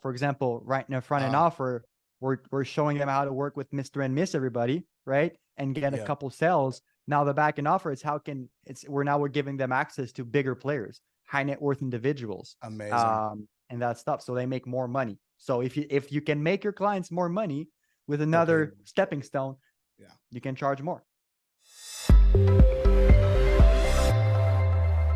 for example, right in a front end Ah. offer, we're showing them how to work with Mr. and Miss everybody, right? And get a Yeah. couple sales. Now the back end offer is we're giving them access to bigger players, high net worth individuals, Amazing. and that stuff. So they make more money. So if you can make your clients more money with Okay. another stepping stone, Yeah. you can charge more.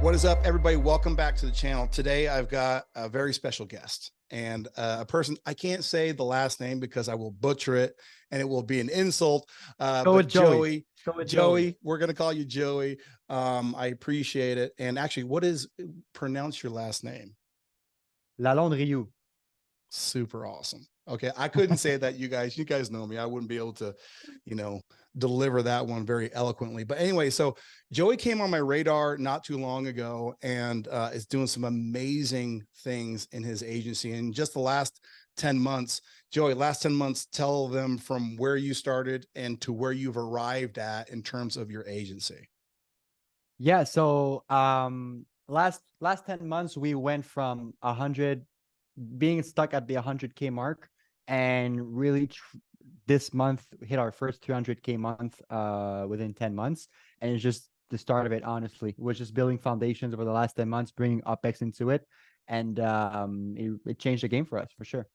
What is up, everybody? Welcome back to the channel. Today, I've got a very special guest and a person, I can't say the last name because I will butcher it and it will be an insult. Go with Joey. Joey, we're going to call you Joey. I appreciate it. And actually, pronounce your last name? Lalonde Rioux. Super awesome. Okay. I couldn't say that. You guys know me. I wouldn't be able to, deliver that one very eloquently. But anyway, so Joey came on my radar not too long ago and is doing some amazing things in his agency. And just the last 10 months, Joey, last 10 months, tell them from where you started and to where you've arrived at in terms of your agency. Yeah. So last 10 months, we went from 100 being stuck at the 100K mark, and really this month hit our first 200K month within 10 months. And it's just the start of it, honestly. We're just building foundations over the last 10 months, bringing UpHex into it. And it changed the game for us, for sure.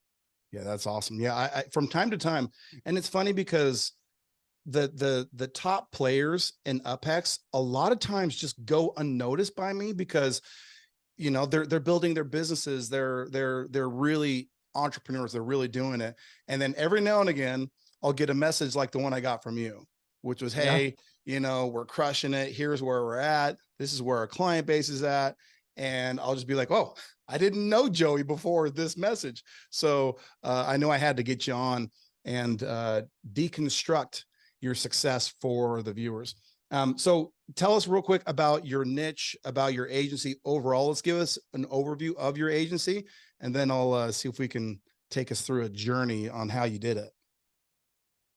Yeah, that's awesome. Yeah, I from time to time, and it's funny because the top players in UpHex a lot of times just go unnoticed by me because they're building their businesses, they're really entrepreneurs, they're really doing it. And then every now and again I'll get a message like the one I got from you, which was, hey, we're crushing it, here's where we're at, this is where our client base is at. And I'll just be like, oh, I didn't know Joey before this message. So I know I had to get you on and deconstruct your success for the viewers. So tell us real quick about your niche, about your agency overall. Let's give us an overview of your agency, and then I'll see if we can take us through a journey on how you did it.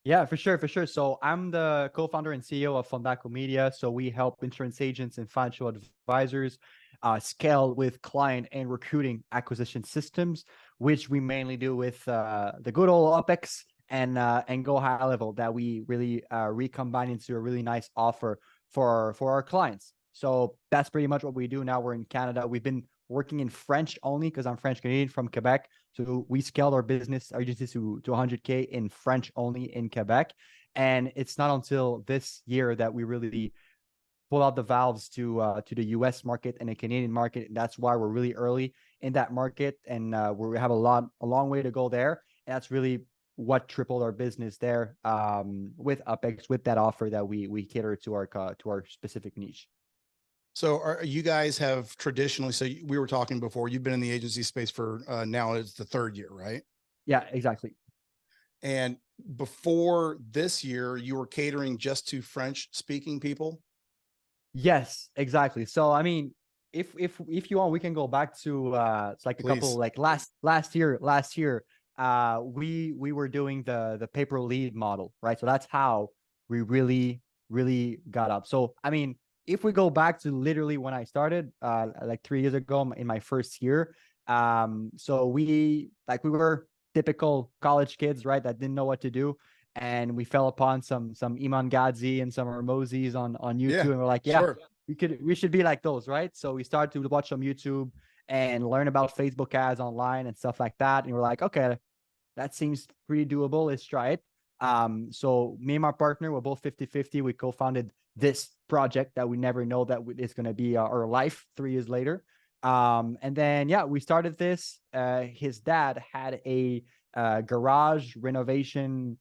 Yeah, for sure. So I'm the co-founder and CEO of Fondaco Media. So we help insurance agents and financial advisors scale with client and recruiting acquisition systems, which we mainly do with the good old UpHex and go high level that we really recombine into a really nice offer for our clients. So that's pretty much what we do now. We're in Canada. We've been working in French only because I'm French Canadian from Quebec. So we scaled our agencies to 100K in French only in Quebec. And it's not until this year that we really pull out the valves to the US market and the Canadian market. That's why we're really early in that market. And we have a long way to go there. And that's really what tripled our business there with UpHex, with that offer that we cater to our specific niche. So you guys have traditionally, so we were talking before, you've been in the agency space for now it's the third year, right? Yeah, exactly. And before this year, you were catering just to French speaking people? Yes, exactly. So, I mean, if you want, we can go back to it's like a Please. couple, like last year, we were doing the pay per lead model, right? So that's how we really got up. So, I mean, if we go back to literally when I started, like 3 years ago in my first year, so we were typical college kids, right? That didn't know what to do. And we fell upon some Iman Gadzi and some Hermosis on YouTube, and we're like, yeah, sure, we should be like those, right? So we started to watch some YouTube and learn about Facebook ads online and stuff like that. And we're like, okay, that seems pretty doable. Let's try it. So me and my partner were both 50-50. We co-founded this project that we never know that is going to be our life 3 years later. And then, yeah, we started this. His dad had a garage renovation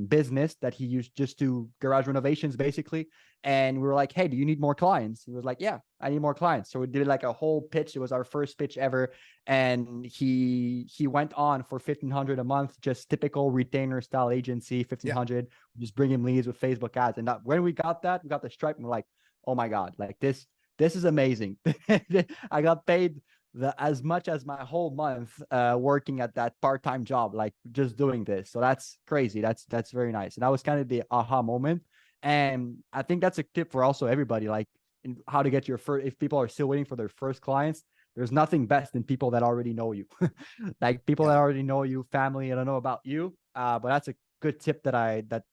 business that he used just to garage renovations, basically. And we were like, hey, do you need more clients? He was like, yeah, I need more clients. So we did like a whole pitch. It was our first pitch ever. And he went on for $1,500 a month, just typical retainer style agency, $1,500, just bring him leads with Facebook ads. And when we got the Stripe, and we're like, oh my God, like this is amazing. I got paid as much as my whole month working at that part-time job, like just doing this. So that's crazy. That's very nice. And that was kind of the aha moment. And I think that's a tip for also everybody, like how to get your first, if people are still waiting for their first clients, there's nothing best than people that already know you. Like people Yeah. that already know you, family, I don't know about you. But that's a good tip that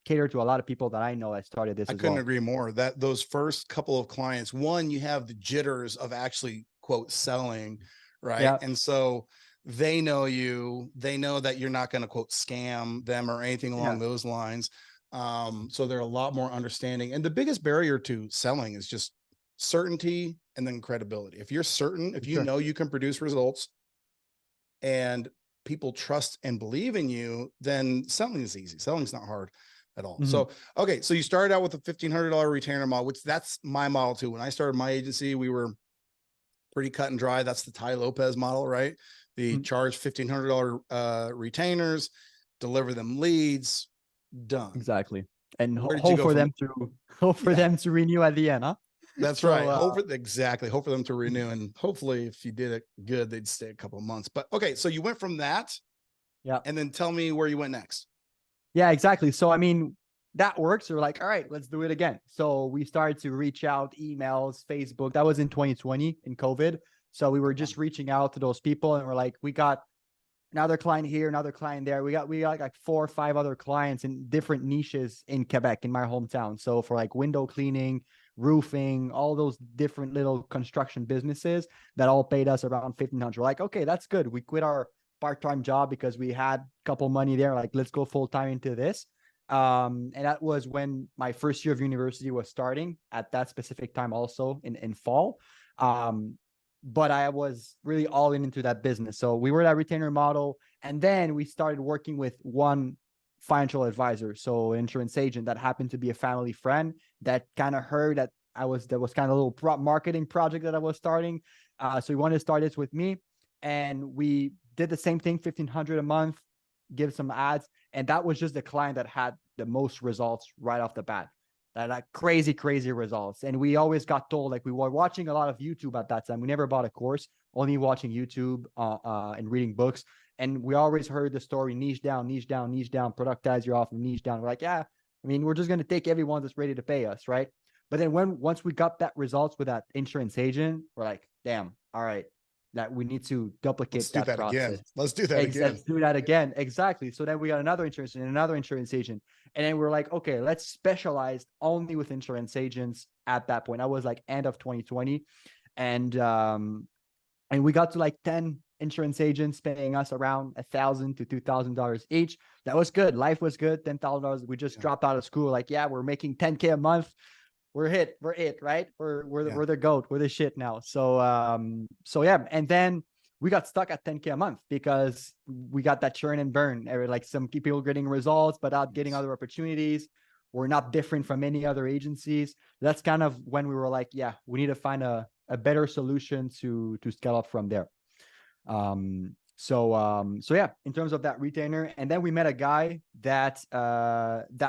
cater to a lot of people that I know that started this I as couldn't well. agree more. That those first couple of clients, one, you have the jitters of actually quote selling, right? Yeah. And so they know you, they know that you're not going to quote scam them or anything along Yeah. those lines. So they're a lot more understanding. And the biggest barrier to selling is just certainty and then credibility. If you're certain, if you Sure. know you can produce results and people trust and believe in you, then selling is easy. Selling's not hard at all. Mhm. So, okay. So you started out with a $1,500 retainer model, which that's my model too. When I started my agency, we were pretty cut and dry. That's the Ty Lopez model, right? The Mhm. charge $1,500 retainers, deliver them leads, done. Exactly. And Where did you hope go for from? them to hope for Yeah, them to renew at the end, huh? that's So right. Exactly. Hope for them to renew. And hopefully if you did it good, they'd stay a couple of months. But okay. So you went from that yeah. and then tell me where you went next. Yeah, exactly. So I mean, that works. We're like, all right, let's do it again. So we started to reach out, emails, Facebook. That was in 2020 in COVID. So we were just reaching out to those people and we're like, we got another client here, another client there. We got like 4 or 5 other clients in different niches in Quebec, in my hometown. So for like window cleaning, roofing, all those different little construction businesses that all paid us around 1,500. We're like, okay, that's good. We quit our part-time job because we had a couple money there. Like, let's go full-time into this. And that was when my first year of university was starting at that specific time, also in fall. But I was really all in into that business. So we were that retainer model. And then we started working with one financial advisor, so insurance agent that happened to be a family friend that kind of heard that that was kind of a little marketing project that I was starting. So he wanted to start this with me. And we did the same thing, 1,500 a month, give some ads. And that was just the client that had the most results right off the bat. Like crazy results. And we always got told, like, we were watching a lot of YouTube at that time. We never bought a course, only watching YouTube and reading books. And we always heard the story, niche down, productize your offer, niche down. We're like, yeah, I mean, we're just going to take everyone that's ready to pay us, right? But then once we got that results with that insurance agent, we're like, damn, all right, that we need to Let's duplicate do that that process. again. Let's do that again. Let's do that again. Exactly. So then we got another insurance and another insurance agent. And then we're like, okay, let's specialize only with insurance agents at that point. That was like end of 2020. And we got to like 10 insurance agents paying us around $1,000 to $2,000 each. That was good. Life was good. $10,000. We just dropped out of school. Like, yeah, we're making 10K a month. We're it, right? We're the goat. We're the shit now. So yeah. And then we got stuck at 10K a month because we got that churn and burn. Like some people getting results, but not getting other opportunities. We're not different from any other agencies. That's kind of when we were like, yeah, we need to find a better solution to scale up from there. So yeah, in terms of that retainer, and then we met a guy that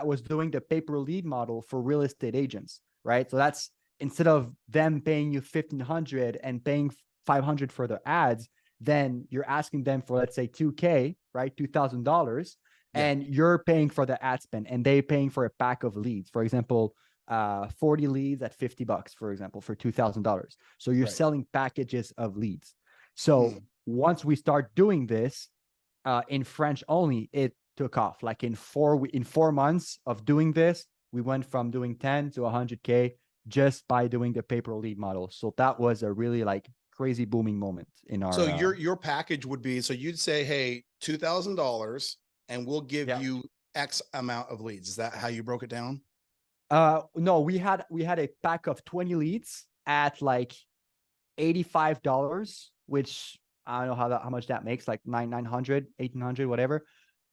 was doing the pay-per lead model for real estate agents, right? So that's instead of them paying you 1,500 and paying 500 for their ads, then you're asking them for, let's say, 2K, right? $2,000, and you're paying for the ad spend, and they paying for a pack of leads. For example, 40 leads at $50, for example, for $2,000. So you're selling packages of leads. So once we start doing this in French only, it took off. Like in 4 months of doing this, we went from doing 10 to 100K just by doing the pay per lead model. So that was a really like crazy booming moment in our. So your package would be, so you'd say, hey, $2,000 and we'll give you X amount of leads. Is that how you broke it down? No, we had a pack of 20 leads at like $85, which I don't know how much that makes, like 900, 1,800, whatever.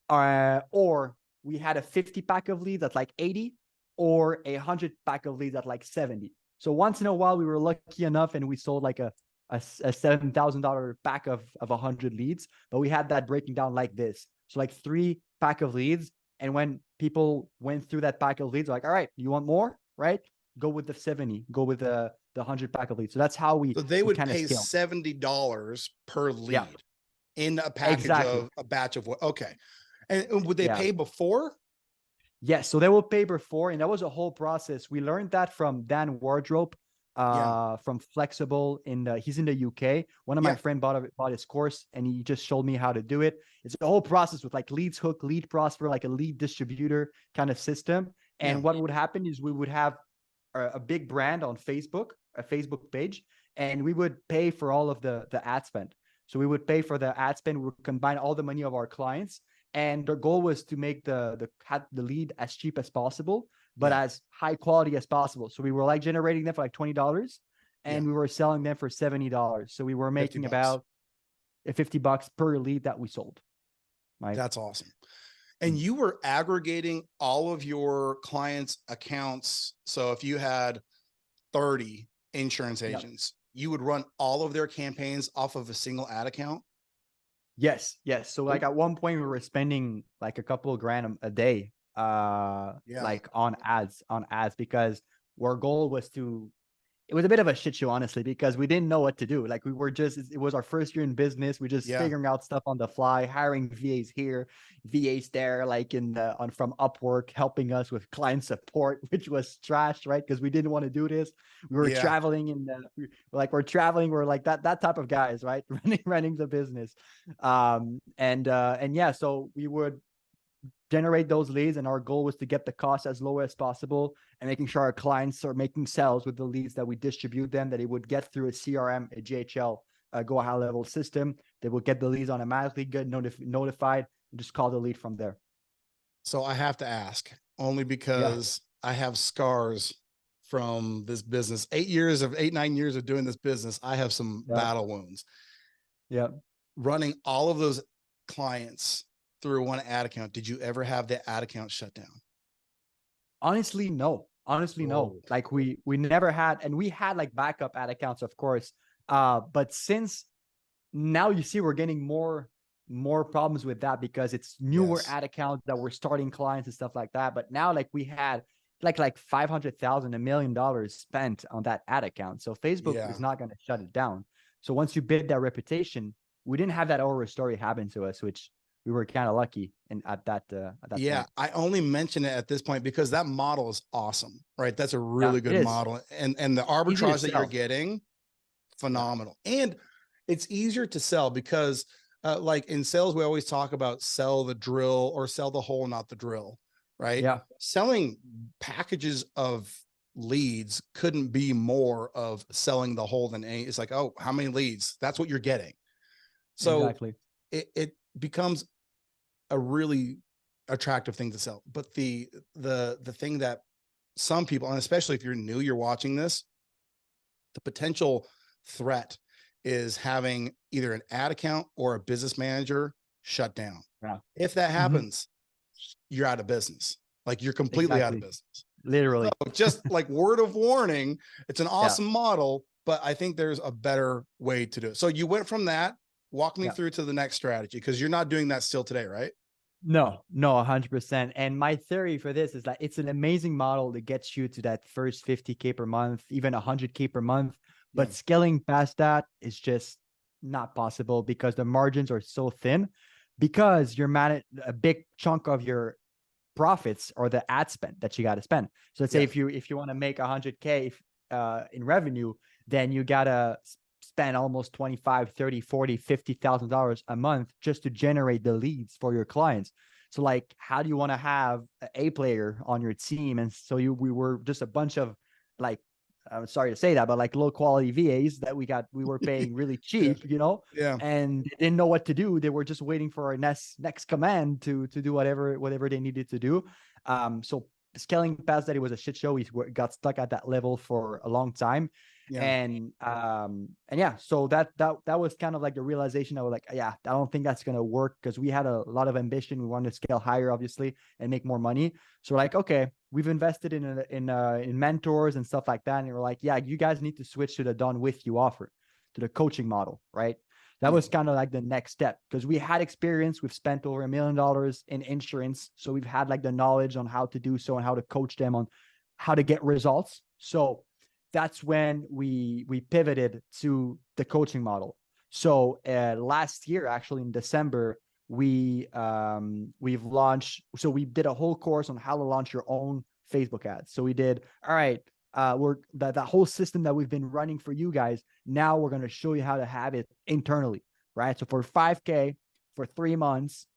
Or we had a 50 pack of leads at like 80, or a 100 pack of leads at like 70. So once in a while, we were lucky enough and we sold like a $7,000 pack of 100 leads, but we had that breaking down like this. So like 3 pack of leads. And when people went through that pack of leads, like, all right, you want more, right? Go with the 70, go with the 100 pack of leads. So that's how we. So they would pay scale. $70 per lead in a package of a batch of what? Okay. And would they pay before? Yes. So they will pay before. And that was a whole process. We learned that from Dan Wardrope. Yeah. from Flexible he's in the UK. One of my Yeah. friend bought his course, and he just showed me how to do it. It's a whole process with like Leads Hook, Lead Prosper, like a lead distributor kind of system. Yeah. And what would happen is we would have a big brand on Facebook, a Facebook page, and we would pay for all of the ad spend. So we would pay for the ad spend. We would combine all the money of our clients, and their goal was to make the lead as cheap as possible, but Yeah. as high quality as possible. So we were like generating them for like $20, Yeah. and we were selling them for $70. So we were 50 making bucks. about $50 per lead that we sold. Right. That's awesome. And you were aggregating all of your clients' accounts. So if you had 30 insurance Yep. agents, you would run all of their campaigns off of a single ad account. Yes. So like at one point we were spending like a couple of grand a day, like on ads, because our goal was to, it was a bit of a shit show, honestly, because we didn't know what to do. Like it was our first year in business. We're just figuring out stuff on the fly, hiring VAs here, VAs there, like from Upwork, helping us with client support, which was trash, right? Because we didn't want to do this. We were traveling we're traveling. We're like that type of guys, right? running the business. And yeah, so we would generate those leads, and our goal was to get the cost as low as possible and making sure our clients are making sales with the leads that we distribute them, that it would get through a CRM, a GHL, go high level system. They will get the leads automatically, get notified, and just call the lead from there. So I have to ask, only because I have scars from this business. 9 years of doing this business. I have some battle wounds. Yeah. Running all of those clients through one ad account, did you ever have the ad account shut down? Honestly, no. No. Like we never had, and we had like backup ad accounts, of course. But since now you see we're getting more problems with that, because it's newer ad accounts that we're starting clients and stuff like that. But now like we had like 500,000, $1 million spent on that ad account. So Facebook is not going to shut it down. So once you build that reputation, we didn't have that horror story happen to us, which we were kind of lucky at that point. I only mention it at this point because that model is awesome, right? That's a really good model. And the arbitrage that you're getting, phenomenal. And it's easier to sell because like in sales, we always talk about sell the drill or sell the hole, not the drill, right? Yeah. Selling packages of leads couldn't be more of selling the whole than it's like, oh, how many leads? That's what you're getting. So exactly. It becomes a really attractive thing to sell. But the thing that some people, and especially if you're new, you're watching this, the potential threat is having either an ad account or a business manager shut down. Yeah. If that happens, you're out of business. Like you're completely out of business. Literally. So just like word of warning, it's an awesome model, but I think there's a better way to do it. So you went from that, walk me through to the next strategy, because you're not doing that still today, right? No, 100%. And my theory for this is that it's an amazing model that gets you to that first 50K per month, even 100K per month. But scaling past that is just not possible because the margins are so thin, because you're a big chunk of your profits or the ad spend that you got to spend. So let's say if you want to make 100K in revenue, then you got to spend almost 25, 30, 40, $50,000 a month just to generate the leads for your clients. So like, how do you want to have an A player on your team? And so we were just a bunch of like, I'm sorry to say that, but like low quality VAs that we were paying really cheap, and they didn't know what to do. They were just waiting for our next command to do whatever they needed to do. So scaling past that, it was a shit show. We got stuck at that level for a long time. And so that was kind of like the realization. I was like, I don't think that's gonna work, because we had a lot of ambition. We wanted to scale higher, obviously, and make more money. So we're like, okay, we've invested in mentors and stuff like that, and we're like, you guys need to switch to the done with you offer, to the coaching model, right? That was kind of like the next step, because we had experience. We've spent over $1 million in insurance, so we've had like the knowledge on how to do so and how to coach them on how to get results. So that's when we pivoted to the coaching model. So last year, actually in December, we've launched. So we did a whole course on how to launch your own Facebook ads. So we did, all right, that whole system that we've been running for you guys. Now we're going to show you how to have it internally, right? So for 5K for 3 months,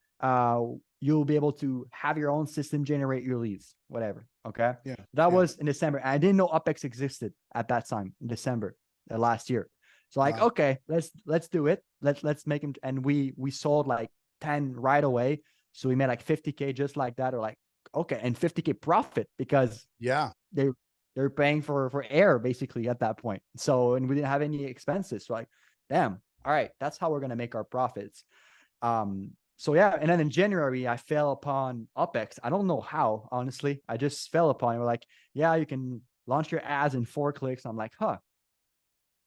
you'll be able to have your own system, generate your leads, whatever. Okay. Yeah. That was in December. I didn't know UpHex existed at that time in December last year. So like, Wow. okay, let's do it. Let's make them. And we sold like 10 right away. So we made like 50K just like that, or like, okay. And 50K profit because Yeah. they're paying for air basically at that point. So, and we didn't have any expenses. So like, damn, all right, that's how we're going to make our profits. So yeah. And then in January, I fell upon UpHex. I don't know how, honestly, I just fell upon it. We're like, yeah, you can launch your ads in 4 clicks. I'm like, huh.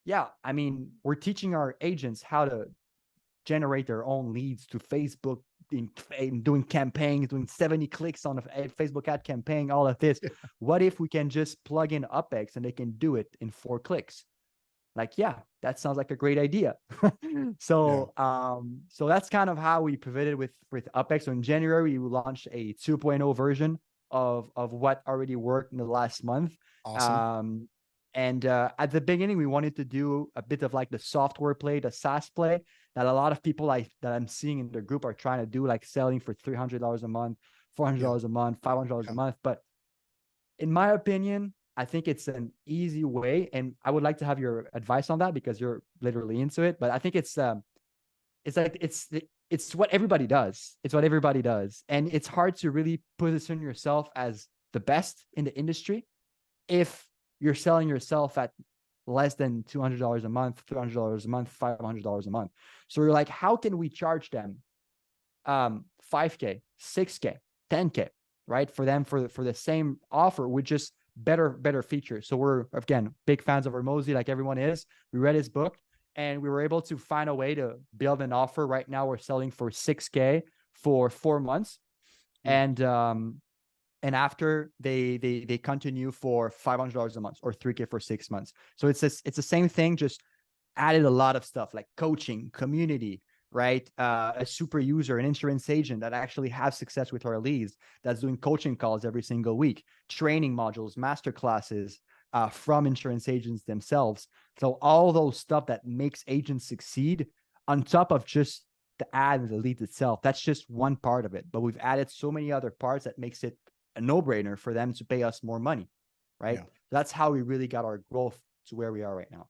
Yeah. I mean, we're teaching our agents how to generate their own leads to Facebook, in doing campaigns, doing 70 clicks on a Facebook ad campaign, all of this. What if we can just plug in UpHex and they can do it in 4 clicks? Like, yeah, that sounds like a great idea. So, so that's kind of how we pivoted with UpHex. So in January, we launched a 2.0 version of what already worked in the last month. Awesome. And at the beginning, we wanted to do a bit of like the software play, the SaaS play that a lot of people that I'm seeing in the group are trying to do, like selling for $300 a month, $400 a month, $500 a month. But in my opinion, I think it's an easy way, and I would like to have your advice on that because you're literally into it. But I think it's what everybody does. It's what everybody does, and it's hard to really position yourself as the best in the industry if you're selling yourself at less than $200 a month, $300 a month, $500 a month. So you're like, how can we charge them 5K, 6K, 10K, right? For them for the same offer with just better features. So we're, again, big fans of Hormozi, like everyone is. We read his book and we were able to find a way to build an offer. Right now we're selling for 6K for 4 months. And after they continue for $500 a month or 3K for 6 months. So it's the same thing, just added a lot of stuff like coaching, community, right? A super user, an insurance agent that actually has success with our leads, that's doing coaching calls every single week, training modules, master classes from insurance agents themselves. So all those stuff that makes agents succeed on top of just the ad and the lead itself. That's just one part of it, but we've added so many other parts that makes it a no-brainer for them to pay us more money, right? That's how we really got our growth to where we are right now.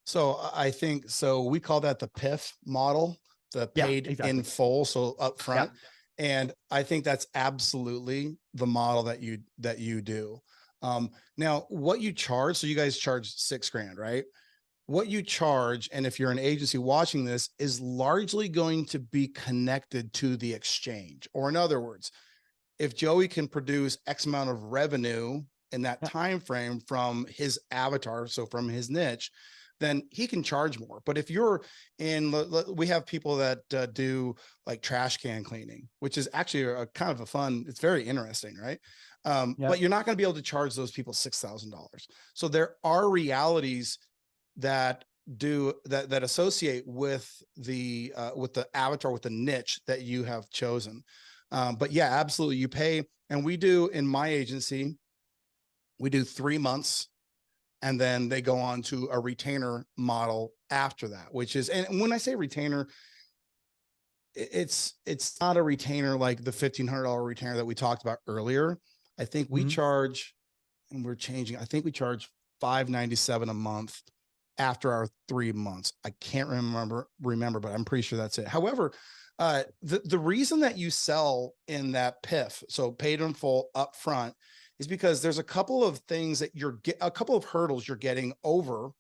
So I think, so we call that the PIF model, the paid in full, so upfront. And I think that's absolutely the model that you do. Now what you charge, so you guys charge $6,000, right? What you charge, and if you're an agency watching this, is largely going to be connected to the exchange. Or in other words, if Joey can produce X amount of revenue in that time frame from his avatar, so from his niche, then he can charge more. But if you're in, we have people that do like trash can cleaning, which is actually a kind of a fun, it's very interesting, right? But you're not going to be able to charge those people $6,000. So there are realities that associate with the avatar, with the niche that you have chosen. But yeah, absolutely. You pay, and we do in my agency, we do 3 months, and then they go on to a retainer model after that, which is, and when I say retainer, it's not a retainer like the $1,500 retainer that we talked about earlier. I think we charge, and we're changing, I think we charge $597 a month after our 3 months. I can't remember, but I'm pretty sure that's it. However, the reason that you sell in that PIF, so paid in full upfront, is because there's a couple of things that a couple of hurdles you're getting over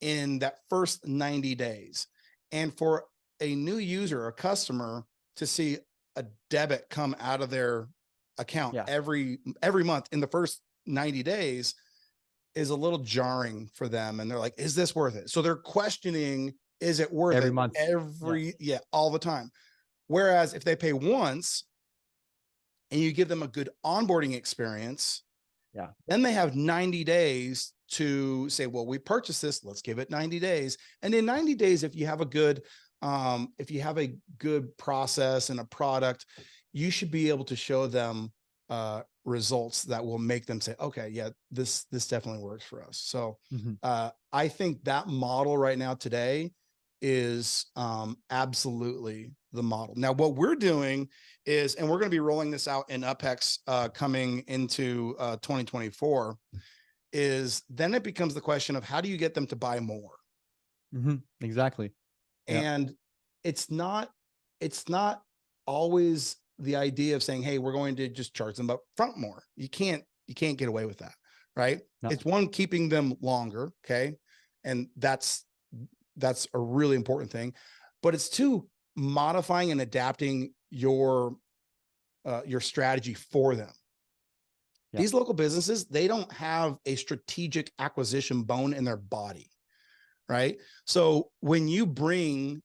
in that first 90 days. And for a new user, a customer, to see a debit come out of their account every month in the first 90 days is a little jarring for them. And they're like, is this worth it? So they're questioning, is it worth every it? month? All the time. Whereas if they pay once and you give them a good onboarding experience, then they have 90 days to say, well, we purchased this, let's give it 90 days. And in 90 days, if you have a good process and a product, you should be able to show them results that will make them say, okay, yeah, this definitely works for us. So I think that model right now today is absolutely the model. Now, what we're doing is, and we're going to be rolling this out in UpHex coming into 2024, is then it becomes the question of how do you get them to buy more? Exactly. And it's not always the idea of saying, hey, we're going to just charge them up front more. You can't get away with that, right? No. It's one, keeping them longer. Okay. And that's a really important thing, but it's two, modifying and adapting your strategy for them. Yeah. These local businesses, they don't have a strategic acquisition bone in their body, right? So when you bring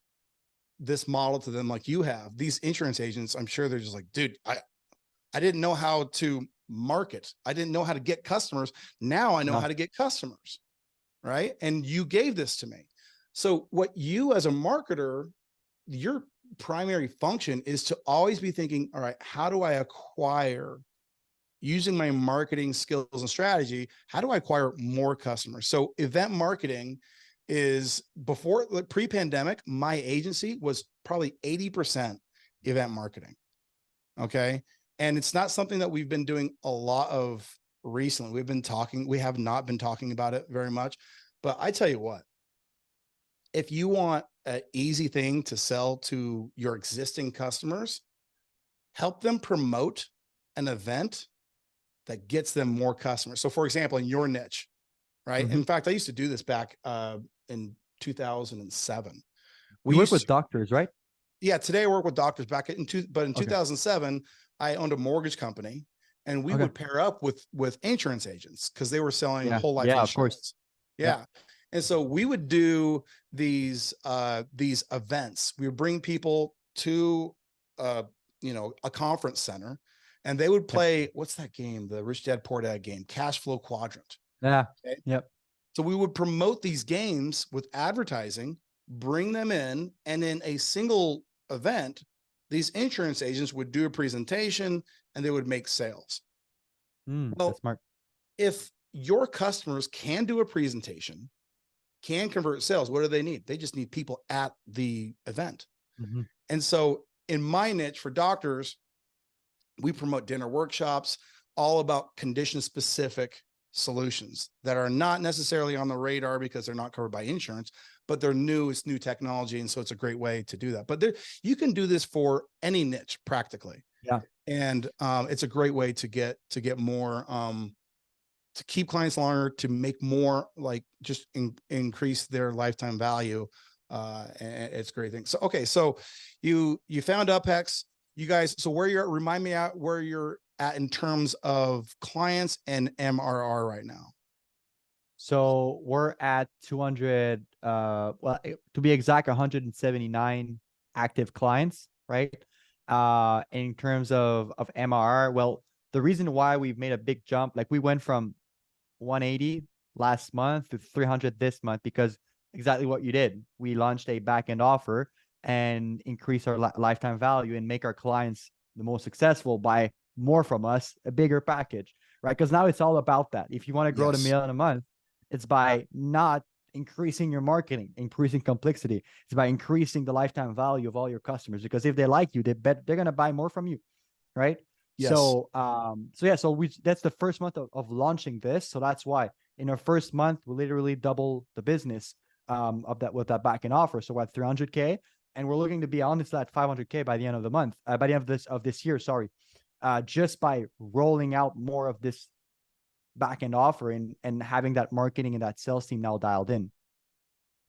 this model to them, like you have, these insurance agents, I'm sure they're just like, dude, I didn't know how to market. I didn't know how to get customers. Now I know how to get customers, right? And you gave this to me. So what you as a marketer, your primary function is to always be thinking, all right, how do I acquire, using my marketing skills and strategy, how do I acquire more customers? So event marketing is, before, pre-pandemic, my agency was probably 80% event marketing. Okay. And it's not something that we've been doing a lot of recently. We have not been talking about it very much, but I tell you what, if you want an easy thing to sell to your existing customers, help them promote an event that gets them more customers. So for example, in your niche, right? In fact, I used to do this back in 2007. We work with doctors, right? Yeah. Today I work with doctors. Back in 2007, I owned a mortgage company, and we would pair up with insurance agents because they were selling whole life insurance. Of course. Yeah. And so we would do these events. We would bring people to a conference center, and they would play, what's that game? The Rich Dad Poor Dad game, Cash Flow Quadrant. Yeah. Okay? Yep. So we would promote these games with advertising, bring them in, and in a single event, these insurance agents would do a presentation and they would make sales. Well, that's smart. If your customers can do a presentation, can convert sales, what do they need? They just need people at the event. And so in my niche for doctors, we promote dinner workshops, all about condition specific solutions that are not necessarily on the radar because they're not covered by insurance, but they're new. It's new technology. And so it's a great way to do that. But you can do this for any niche practically. Yeah. And it's a great way to get more, to keep clients longer, to make more, like just increase their lifetime value. And it's a great thing. So, okay. So you found UpHex, you guys. So where you're at, remind me out where you're at in terms of clients and MRR right now. So we're at 200, well, to be exact, 179 active clients, right? In terms of MRR, well, the reason why we've made a big jump, like we went from 180 last month to 300 this month, because exactly what you did. We launched a back-end offer and increase our lifetime value and make our clients the most successful by more from us, a bigger package, right? Because now it's all about that. If you want to grow to $1 million a month, it's by not increasing your marketing, increasing complexity. It's by increasing the lifetime value of all your customers, because if they like you, they're going to buy more from you, right? Yes. So, that's the first month of launching this. So that's why in our first month, we literally double the business of that with that back-end offer. So we're at 300K, and we're looking to be honest at 500K by the end of the month, by the end of this year, sorry, just by rolling out more of this back-end offer and having that marketing and that sales team now dialed in.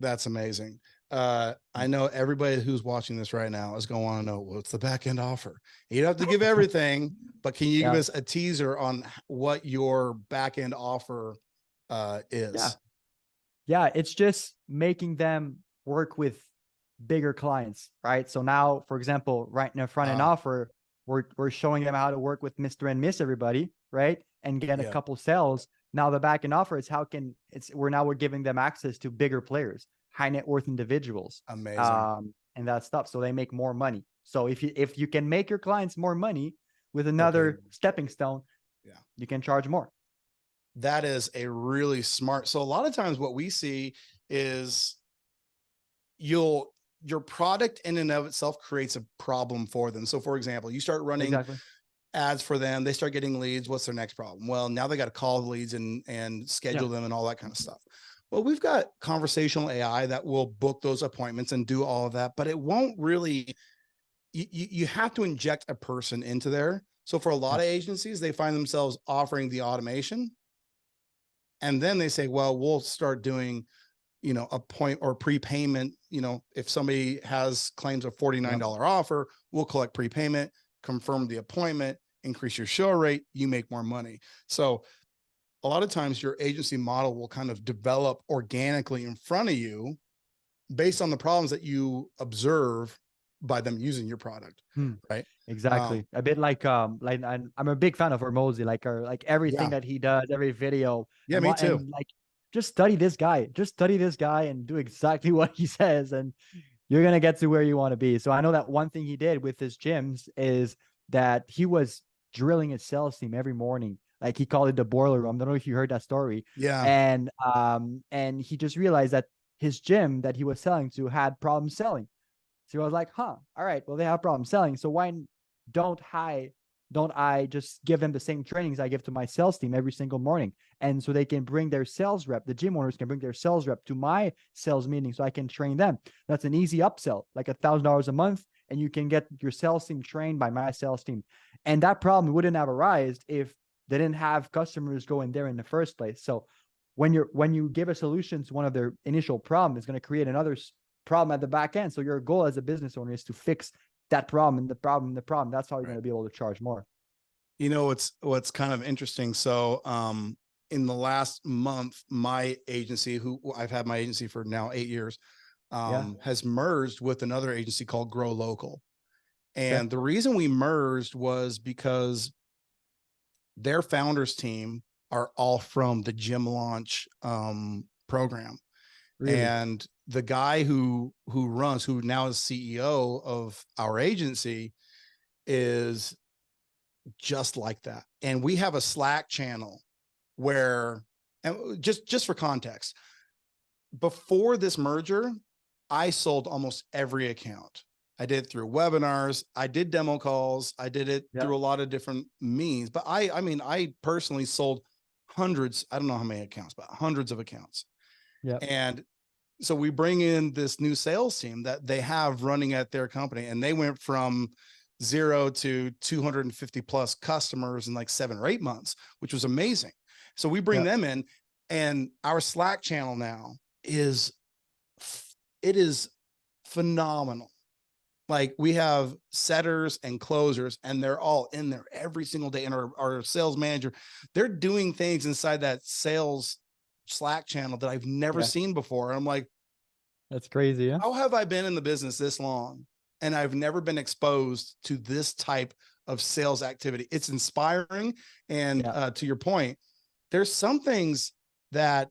That's amazing. I know everybody who's watching this right now is going to want to know what's the back-end offer. You don't have to give everything, but can you give us a teaser on what your back-end offer is? Yeah, it's just making them work with bigger clients, right? So now, for example, right in a front-end offer, we're showing them how to work with Mr. and Miss Everybody, right? And get a couple sales. Now the back-end offer is we're giving them access to bigger players, high net worth individuals. Amazing. And that stuff. So they make more money. So if you can make your clients more money with Okay. another stepping stone, Yeah. you can charge more. That is a really smart. So a lot of times what we see is your product in and of itself creates a problem for them. So for example, you start running Exactly. ads for them, they start getting leads. What's their next problem? Well, now they got to call the leads and schedule them and all that kind of stuff. Well, we've got conversational AI that will book those appointments and do all of that, but it won't really, you have to inject a person into there. So for a lot of agencies, they find themselves offering the automation. And then they say, well, we'll start doing, you know, a point or prepayment. You know, if somebody has claims a $49 offer, we'll collect prepayment, confirm the appointment, increase your show rate, you make more money. So a lot of times your agency model will kind of develop organically in front of you based on the problems that you observe by them using your product. Right. Exactly. A bit like I'm a big fan of Hormozy, like everything that he does, every video. Yeah, me too. And like, just study this guy and do exactly what he says, and you're gonna get to where you want to be. So I know that one thing he did with his gyms is that he was drilling his sales team every morning. Like, he called it the boiler room. I don't know if you heard that story. Yeah. And he just realized that his gym that he was selling to had problems selling. So I was like, all right, well, they have problems selling. So why don't I just give them the same trainings I give to my sales team every single morning? And so they can bring their sales rep, the gym owners can bring their sales rep to my sales meeting so I can train them. That's an easy upsell, like $1,000 a month. And you can get your sales team trained by my sales team. And that problem wouldn't have arisen if they didn't have customers go in there in the first place. So when you give a solution to one of their initial problems, it's going to create another problem at the back end. So your goal as a business owner is to fix that problem and the problem. That's how you're going to be able to charge more. You know, what's kind of interesting. So in the last month, my agency, who I've had my agency for now 8 years, has merged with another agency called Grow Local. And the reason we merged was because their founders team are all from the gym launch program. Really? And the guy who now is CEO of our agency is just like that. And we have a Slack channel where, and just for context, before this merger, I sold almost every account. I did it through webinars. I did demo calls. I did it through a lot of different means, but I personally sold hundreds. I don't know how many accounts, but hundreds of accounts. Yeah. And so we bring in this new sales team that they have running at their company, and they went from 0 to 250 plus customers in like 7 or 8 months, which was amazing. So we bring them in, and our Slack channel now is phenomenal. Like, we have setters and closers, and they're all in there every single day. And our sales manager, they're doing things inside that sales Slack channel that I've never seen before. And I'm like, that's crazy. Yeah. How have I been in the business this long and I've never been exposed to this type of sales activity? It's inspiring. And to your point, there's some things that,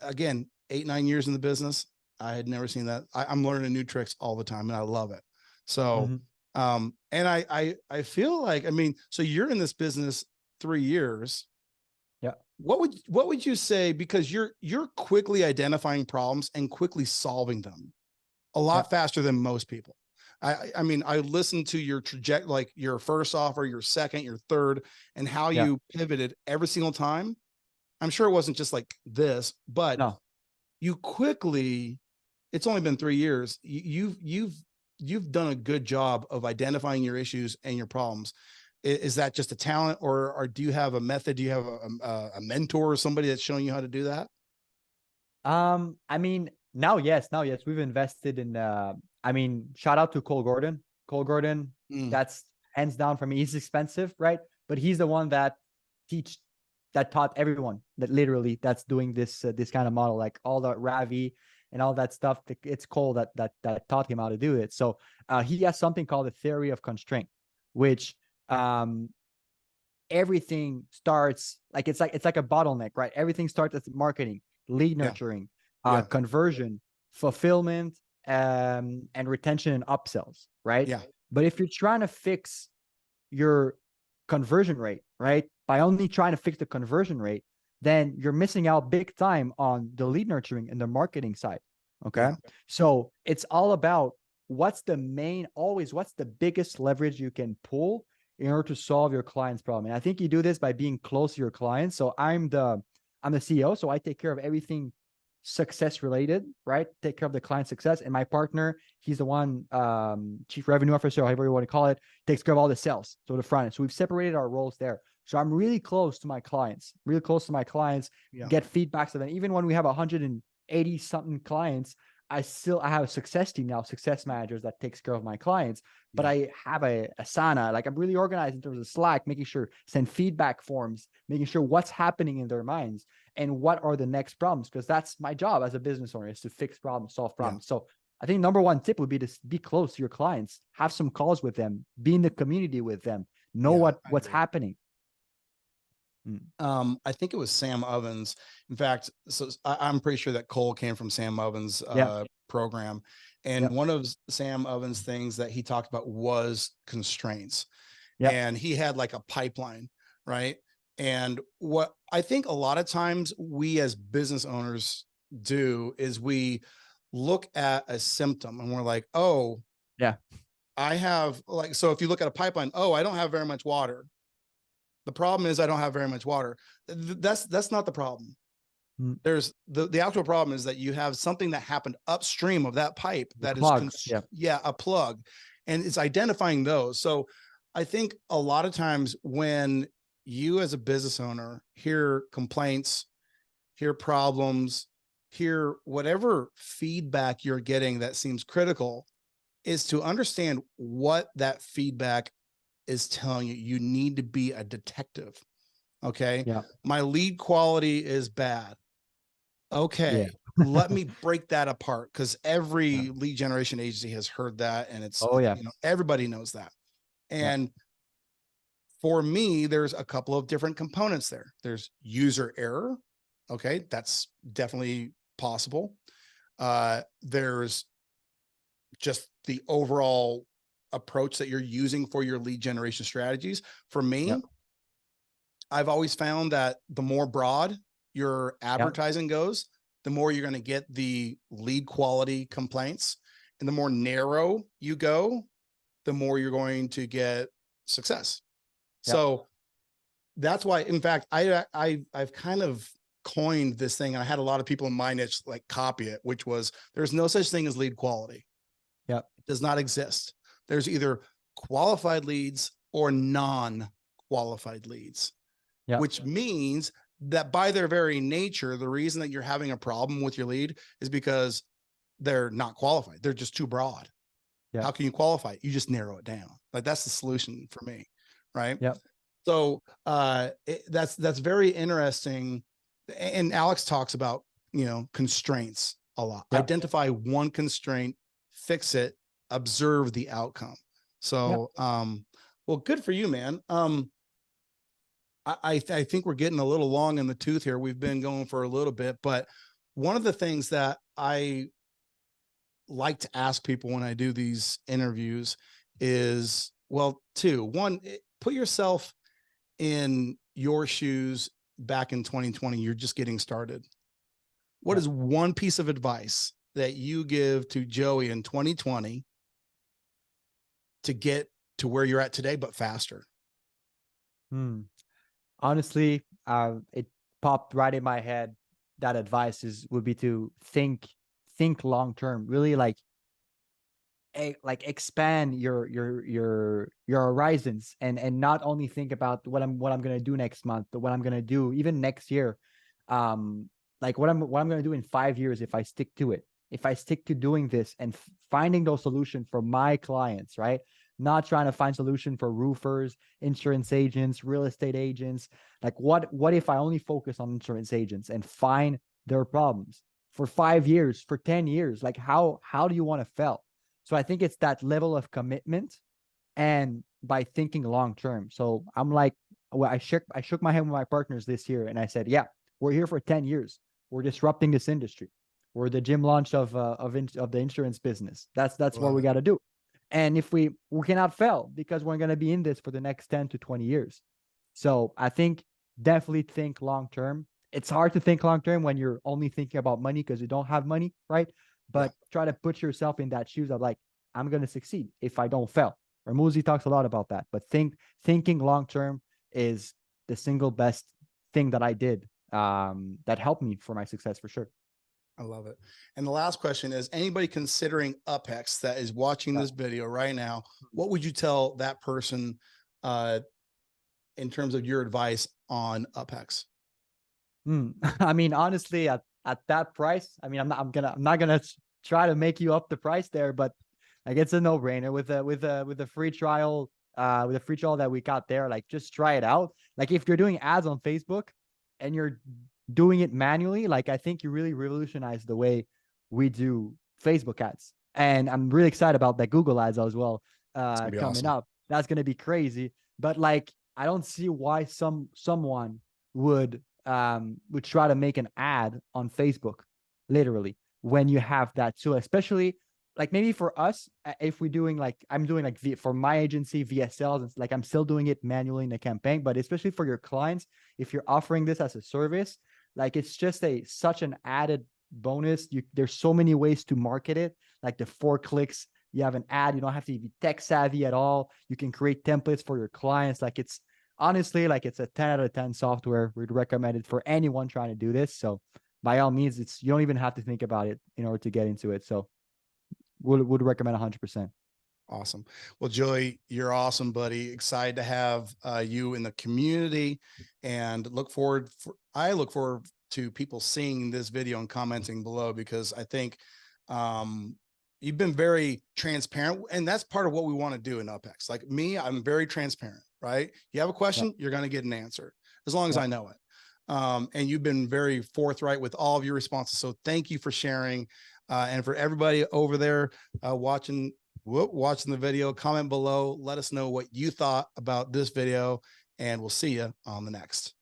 again, 8-9 years in the business, I had never seen that. I'm learning new tricks all the time, and I love it. So, and I feel like, so you're in this business 3 years. Yeah. What would you say, because you're quickly identifying problems and quickly solving them a lot faster than most people. I listened to your trajectory, like your first offer, your second, your third, and how you pivoted every single time. I'm sure it wasn't just like this, but you quickly, it's only been 3 years. You've done a good job of identifying your issues and your problems. Is that just a talent, or do you have a method? Do you have a mentor or somebody that's showing you how to do that? Now, yes, we've invested in, shout out to Cole Gordon. That's hands down for me. He's expensive, right? But he's the one that taught everyone that's doing this kind of model, like all the Ravi and all that stuff. It's Cole that taught him how to do it. So he has something called the theory of constraint, which everything starts it's like a bottleneck, right? Everything starts with marketing, lead nurturing, conversion, fulfillment, and retention and upsells, right? Yeah. But if you're trying to fix your conversion rate, right? By only trying to fix the conversion rate, then you're missing out big time on the lead nurturing and the marketing side. Okay. Yeah. So it's all about what's the biggest leverage you can pull in order to solve your client's problem. And I think you do this by being close to your clients. So I'm the CEO, so I take care of everything success related, right? Take care of the client success. And my partner, he's the one, chief revenue officer, however you want to call it, takes care of all the sales. So the front end. So we've separated our roles there. So I'm really close to my clients, Yeah. get feedbacks of them. Even when we have 180 something clients, I have a success team now, success managers that takes care of my clients. But Yeah. I have a Asana, like I'm really organized in terms of Slack, making sure send feedback forms, making sure what's happening in their minds and what are the next problems. Because that's my job as a business owner, is to fix problems, solve problems. So I think number one tip would be to be close to your clients, have some calls with them, be in the community with them, know what's happening. I think it was Sam Ovens. In fact, so I'm pretty sure that Cole came from Sam Ovens' program. And one of Sam Ovens' things that he talked about was constraints. And he had like a pipeline, right? And what I think a lot of times we as business owners do is we look at a symptom and we're like, oh, I have like, so if you look at a pipeline, oh, I don't have very much water. The problem is I don't have very much water. That's not the problem. There's the actual problem is that you have something that happened upstream of that pipe that is a plug, and it's identifying those. So I think a lot of times when you as a business owner hear complaints, hear problems, hear whatever feedback you're getting that seems critical, is to understand what that feedback is telling you. You need to be a detective. Okay. My lead quality is bad. Okay. Let me break that apart, because every lead generation agency has heard that. And it's, you know, everybody knows that. And for me, there's a couple of different components there. There's user error. Okay. That's definitely possible. There's just the overall approach that you're using for your lead generation strategies. For me, I've always found that the more broad your advertising goes, the more you're going to get the lead quality complaints. And the more narrow you go, the more you're going to get success. So that's why, in fact, I've kind of coined this thing, and I had a lot of people in my niche like copy it, which was, there's no such thing as lead quality. It does not exist. There's either qualified leads or non-qualified leads, which means that by their very nature, the reason that you're having a problem with your lead is because they're not qualified. They're just too broad. How can you qualify it? You just narrow it down. Like, that's the solution for me. Right. So that's very interesting. And Alex talks about, you know, constraints a lot. Identify one constraint, fix it, observe the outcome. So, well, good for you, man. I think we're getting a little long in the tooth here. We've been going for a little bit, but one of the things that I like to ask people when I do these interviews is, well, one, put yourself in your shoes back in 2020. You're just getting started. What is one piece of advice that you give to Joey in 2020 to get to where you're at today, but faster? Honestly, it popped right in my head. That advice would be to think long term, really like expand your horizons, and not only think about what I'm going to do next month, but what I'm going to do even next year. Like what I'm going to do in 5 years if I stick to it. If I stick to doing this and finding those solutions for my clients, right? Not trying to find solution for roofers, insurance agents, real estate agents. Like what if I only focus on insurance agents and find their problems for 5 years, for 10 years? Like how do you want to feel? So I think it's that level of commitment, and by thinking long term. So I'm like, well, I shook my hand with my partners this year, and I said, yeah, we're here for 10 years. We're disrupting this industry. We're the gym launch of the insurance business. That's what we got to do. And if we cannot fail because we're going to be in this for the next 10 to 20 years. So I think definitely think long term. It's hard to think long term when you're only thinking about money because you don't have money, right? But try to put yourself in that shoes of like, I'm going to succeed if I don't fail. Ramuzi talks a lot about that. But thinking long term is the single best thing that I did that helped me for my success for sure. I love it. And the last question is, anybody considering UpHex that is watching this video right now, what would you tell that person in terms of your advice on UpHex? I mean, honestly, at that price, I mean, I'm not gonna try to make you up the price there, but like it's a no-brainer with the free trial, with the free trial that we got there. Like, just try it out. Like, if you're doing ads on Facebook and you're doing it manually, like I think you really revolutionize the way we do Facebook ads. And I'm really excited about that Google ads as well coming awesome. up. That's gonna be crazy. But like, I don't see why someone would try to make an ad on Facebook, literally, when you have that too. Especially like maybe for us, if we're doing like I'm doing like for my agency VSLs, it's like I'm still doing it manually in the campaign. But especially for your clients, if you're offering this as a service, like it's just such an added bonus. There's so many ways to market it. Like the 4 clicks, you have an ad. You don't have to be tech savvy at all. You can create templates for your clients. Like it's honestly, like it's a 10 out of 10 software. We'd recommend it for anyone trying to do this. So by all means, you don't even have to think about it in order to get into it. So would recommend 100%. Awesome. Well, Joey, you're awesome, buddy. Excited to have you in the community, and I look forward to people seeing this video and commenting below, because I think you've been very transparent, and that's part of what we want to do in UpHex. Like me, I'm very transparent, right? You have a question, you're going to get an answer as long as I know it. And you've been very forthright with all of your responses. So thank you for sharing. And for everybody over there watching the video, comment below, let us know what you thought about this video, and we'll see you on the next.